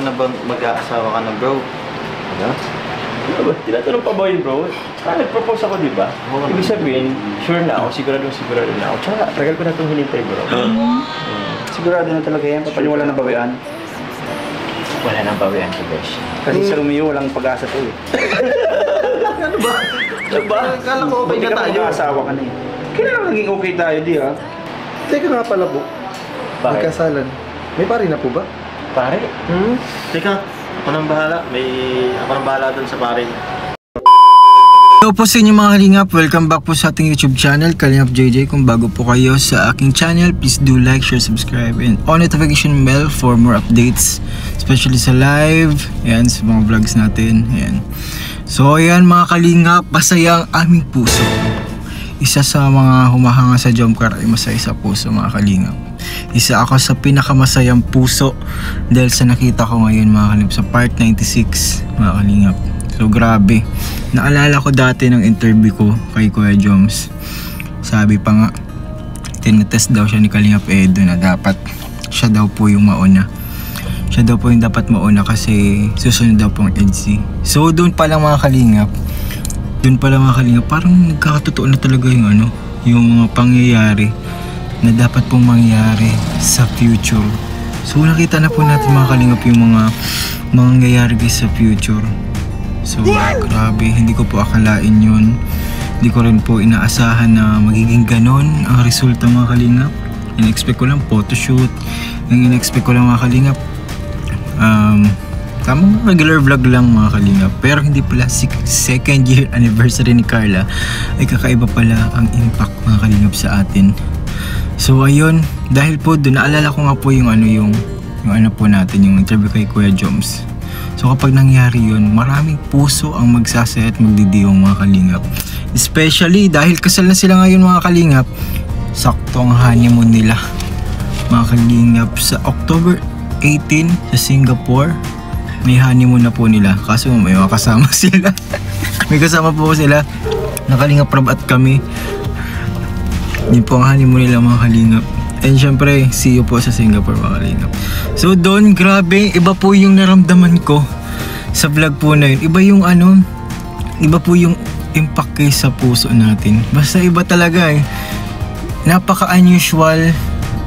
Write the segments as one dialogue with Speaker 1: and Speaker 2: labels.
Speaker 1: ka na ba mag-aasawa ka na, bro?
Speaker 2: Ano? Ano ba? Tinatanong pa ba yun, bro? Nag-propose ako, di ba? Ibig sabihin, sure na ako, sigurado na ako. Tsaka, tagal ko na itong hinintay, bro.
Speaker 3: Sigurado na talaga yan, papaniwala ng bawian.
Speaker 2: Wala nang bawian ko, Besh.
Speaker 3: Kasi sa Romeo, walang pag-asa to eh.
Speaker 1: Ano ba? Ano ba? Kala ko okay na tayo.
Speaker 3: Mag-asawa ka na eh. Kailan naging okay tayo, di ha?
Speaker 4: Teka nga pala po.
Speaker 2: Bakit?
Speaker 4: Nagkasalan. May pari na po ba?
Speaker 2: Pare?
Speaker 1: Teka, ako nang bahala. Ako nang bahala dun sa pare.
Speaker 5: Hello po sa inyo mga kalingap, welcome back po sa ating YouTube channel, Kalingap JJ. Kung bago po kayo sa aking channel, please do like, share, subscribe, and on notification bell for more updates, especially sa live, yan, sa mga vlogs natin, yan. So ayan mga kalingap, masaya ang aming puso. Isa sa mga humahanga sa Jomcar ay masaya sa puso mga kalingap. Isa ako sa pinakamasayang puso dahil sa nakita ko ngayon mga kalingap sa part 96 mga kalingap. So grabe, naalala ko dati ng interview ko kay Kuya Joms. Sabi pa nga, tinetest daw siya ni Kalingap Edo na dapat siya daw po yung mauna. Siya daw po yung dapat mauna kasi susunod daw pong EDC. So doon pa lang mga kalingap, parang nagkakatotoo na talaga yung ano, yung mga pangyayari na dapat pong mangyari sa future. So nakita na po natin mga kalingap yung mga mangyayari sa future. So grabe, hindi ko po akalain yun. Hindi ko rin po inaasahan na magiging ganon ang resulta mga kalingap. In-expect ko lang photoshoot. Yung in-expect ko lang mga kalingap, tamang regular vlog lang mga kalingap. Pero hindi pala second year anniversary ni Carla ay kakaiba pala ang impact mga kalingap sa atin. So ayun, dahil po doon naalala ko nga po yung ano po natin, yung interview kay Kuya Joms. So kapag nangyari yun, maraming puso ang magsasaya at magdidiyong mga kalingap. Especially dahil kasal na sila ngayon mga kalingap, sakto ang honeymoon nila mga kalingap sa October 18 sa Singapore. May honeymoon na po nila, kaso may mga kasama sila. May kasama po sila na Kalingap Rob at kami. Yun po ang honeymoon nila mga kalingap. And syempre, see you po sa Singapore mga kalingap. So doon, grabe, iba po yung naramdaman ko sa vlog po na yun. Iba po yung impact sa puso natin. Basta iba talaga eh. Napaka-unusual,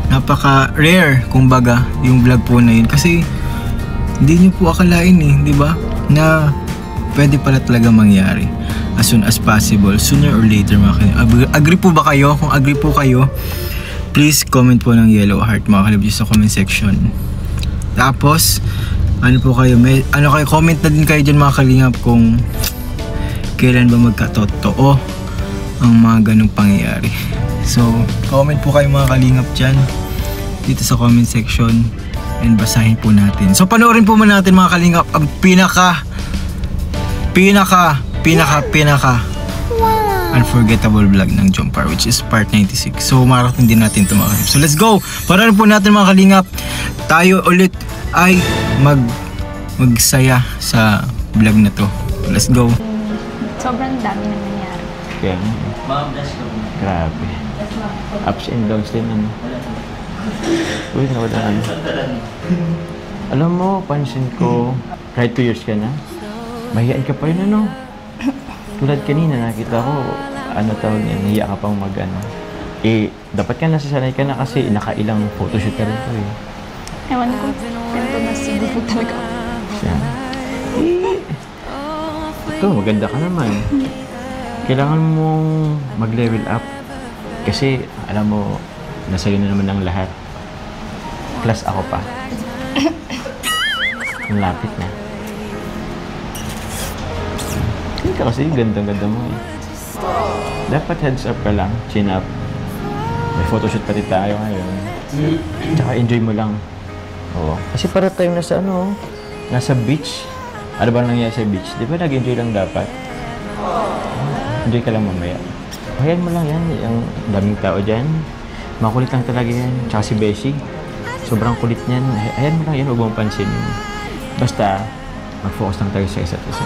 Speaker 5: napaka-rare kumbaga yung vlog po na yun. Kasi hindi nyo po akalain eh, di ba? Na pwede pala talaga mangyari as soon as possible, sooner or later mga kalingap. Agree po ba kayo? Kung agree po kayo, please comment po ng yellow heart mga kalingap sa comment section. Tapos ano po kayo, kayo comment na din kayo dyan mga kalingap kung kailan ba magkatotoo ang mga ganong pangyayari. So comment po kayo mga kalingap dyan dito sa comment section and basahin po natin. So panoorin po muna natin mga kalingap ang pinaka unforgettable vlog ng Jomcar, which is part 96. So marathon din natin ito mga kalingap. So let's go! Panoorin po natin mga kalingap. Tayo ulit ay magsaya sa vlog na to. Let's go!
Speaker 6: Sobrang dami na nangyari.
Speaker 2: Kaya grabe. Ups and downs din ano. Uy, nawala ano. Alam mo, pansin ko, kahit 2 years ka na, mahihain ka pa yun ano. Tulad kanina, nakita ko, nahiya ka pang dapat ka nasasanay ka na kasi nakailang photoshoot ka rin po eh.
Speaker 6: Ewan ko, ganito na siguro talaga.
Speaker 2: Siya. Ito, maganda ka naman. Kailangan mong mag-level up. Kasi, alam mo, nasa'yo na naman ang lahat. Plus ako pa. Ang lapit na. Hindi ka kasi ganda-ganda mo eh. Dapat heads up ka lang, chin up. May photoshoot pati tayo ngayon. Tsaka enjoy mo lang. Oo. Kasi para tayong nasa beach. Ano ba nangyayari sa beach? Di ba nag-enjoy lang dapat? Enjoy ka lang mamaya. Hayaan mo lang yan. Yung daming tao dyan. Makulit lang talaga yan. Tsaka si Beshi. Sobrang kulit niyan. Hayaan mo lang yan. Huwag mong pansin. Basta, mag-focus lang tayo sa isa't isa.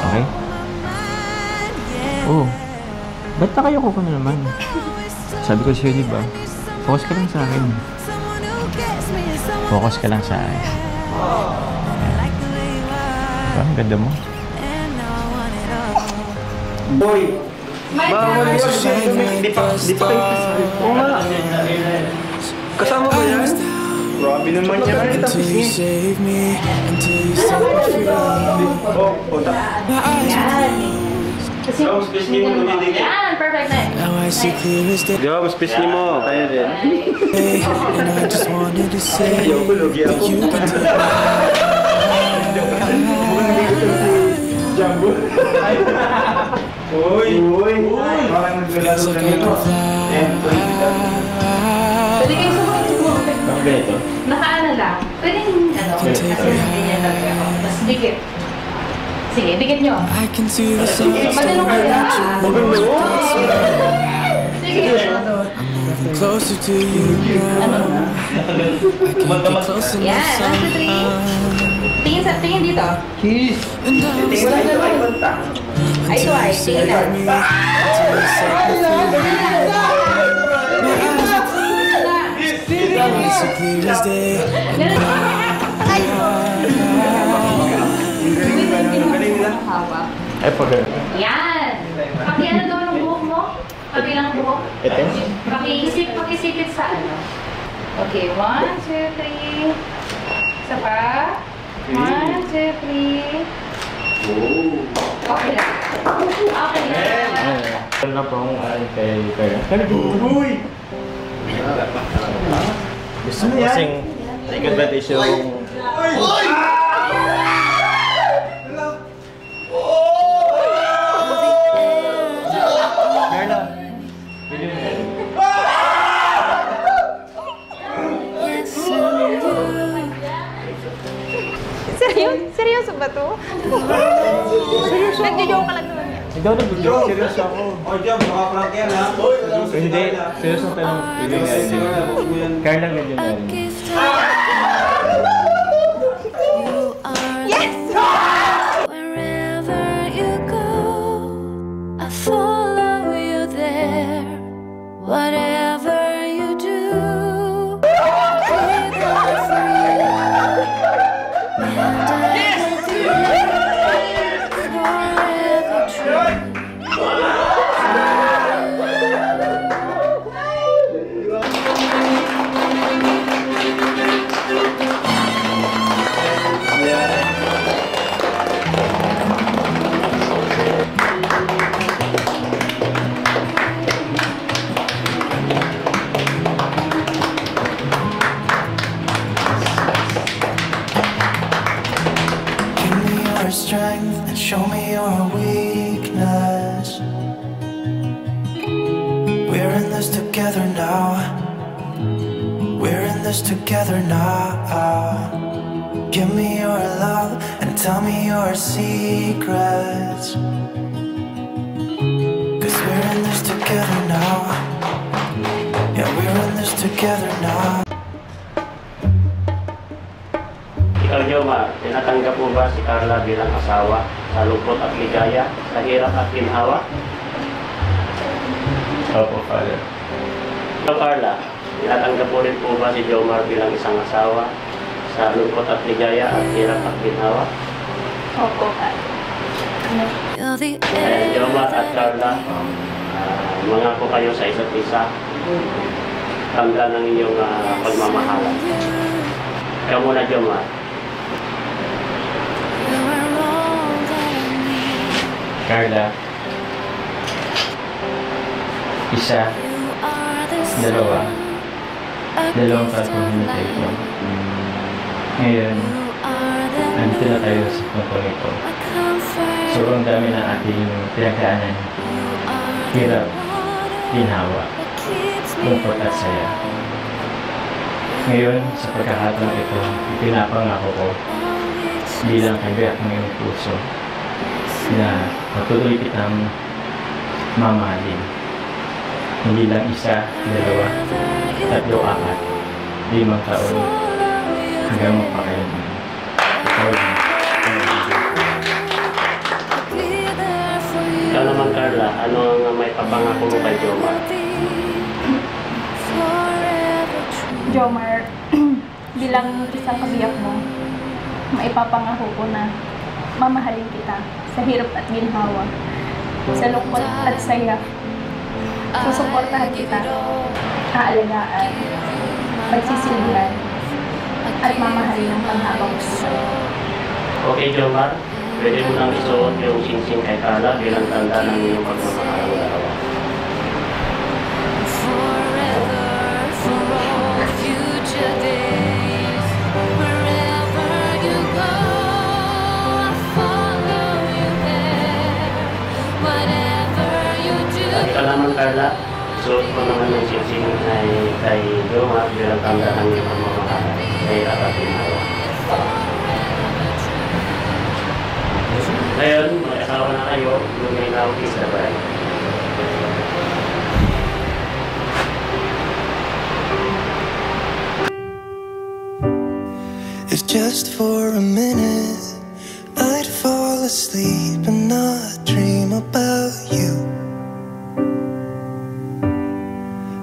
Speaker 2: Okay? Oo. Ba't nakayoko ko na naman? Sabi ko sa'yo, diba? Focus ka lang sa akin. Focus ka lang sa akin. Ang ganda mo.
Speaker 3: Boy! Bawal yun. Di pa kayo kasal. Oo nga. Kasama ba yan? Grabe naman yan. Tapos niya. Oh, punta.
Speaker 6: Yan, perfect na.
Speaker 1: Di ba, mas pisngi mo. Kaya din.
Speaker 3: Ayoko, lugi ako. Jumbo. Uy! Parang naglalaro na nito.
Speaker 6: Pwede kayo sumunod.
Speaker 1: Ang ganito.
Speaker 6: Nakaano lang. Pwede kasi ganyan talaga ako. Tapos dikit. Sige, dikit nyo. Matanong kayo na. Sige.
Speaker 7: Closer to you.
Speaker 6: Yan, 1, 2, 3. Tingin dito.
Speaker 3: Kiss! Tingin lang ito ay punta.
Speaker 6: Ay, twice. Tingin lang.
Speaker 3: Galing lang.
Speaker 6: Hawak.
Speaker 2: Ay, pag
Speaker 6: Yan! Paki-ano daw ng buhok mo? Pakilang buhok?
Speaker 1: Ito?
Speaker 6: Pakisipit sa ano? Okay, 1, 2, 3. Isa pa. 1, 2, 3. Okay lang. Okay lang.
Speaker 2: Ano na po ang kay Kaya?
Speaker 3: Uy!
Speaker 1: Gusto ko kasing take advantage yung...
Speaker 6: Seryoso ba to? Seryoso? Nagjo-joke ka lang naman yan.
Speaker 2: Ikaw na bigyan. Seryoso ako.
Speaker 3: O, Jam, makaprank yan ha?
Speaker 2: Hindi. Seryoso ang tanong. Carla Legionary.
Speaker 7: Wherever you go, I follow you there. Whatever you do, I'll be there for you. And I will be forever true.
Speaker 8: Give me your strength and show me your weakness. We're in this together now. We're in this together now. Give me your love and tell me your secrets. 'Cause we're in this together now. Yeah, we're in this together now.
Speaker 9: Ikaw, Jomar, tinatanggap mo ba si Carla bilang asawa sa lungkot at ligaya, sa hirap at ginhawa?
Speaker 2: Opo, Father.
Speaker 9: Ikaw, Carla, tinatanggap mo rin po ba si Jomar bilang isang asawa sa lungkot at ligaya at hirap at ginhawa?
Speaker 6: Opo,
Speaker 7: You're the
Speaker 9: Kaya Jomar at Carla, mangako kayo sa isa't isa. Tanda ng inyong pagmamahalan. Ikaw muna, Jomar.
Speaker 2: Carla. Isa. Dalawa. Dalawang tatlong hinatay ko. Ngayon, nandito na tayo sa puntong ito. Sobrang dami na ating pinagdaanan. Hirap, ginhawa, lungkot at saya. Ngayon, sa pagkakataon ito, ipinapangako ko bilang kabiyak ng iyong puso na patuloy kitang mamahalin. Hindi lang isa, dalawa, tatlo, apat, 5 taon hanggang magpakailanman. Ikaw lang.
Speaker 9: Ikaw naman, Carla, ano ang may papangako mo kay Jomar?
Speaker 6: Jomar, bilang isang kabiyak mo, maipapangako ko na
Speaker 10: mamahalin kita sa hirap at ginhawa, sa lungkot at saya. Susuportahan kita, aalagaan, pagsisilbihan, at mamahalin ng panghabang gusto.
Speaker 9: Okay, Jomar. Pwede mo nang isuot yung singsing kay Carla bilang tanda ng iyong pagmamahal ng dalawa. At ka naman, Carla, isuot ko naman ng singsing kay Jomar bilang tanda ng iyong pagmamahal sa hirap at ginhawa. Ngayon, mag-asawa na kayo, lumay na ako sa bahay.
Speaker 8: If just for a minute I'd fall asleep and not dream about you.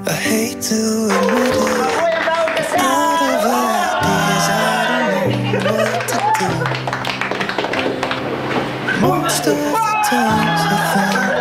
Speaker 8: I hate to admit it, it's out of ideas, I don't know what to do. Most of the times I think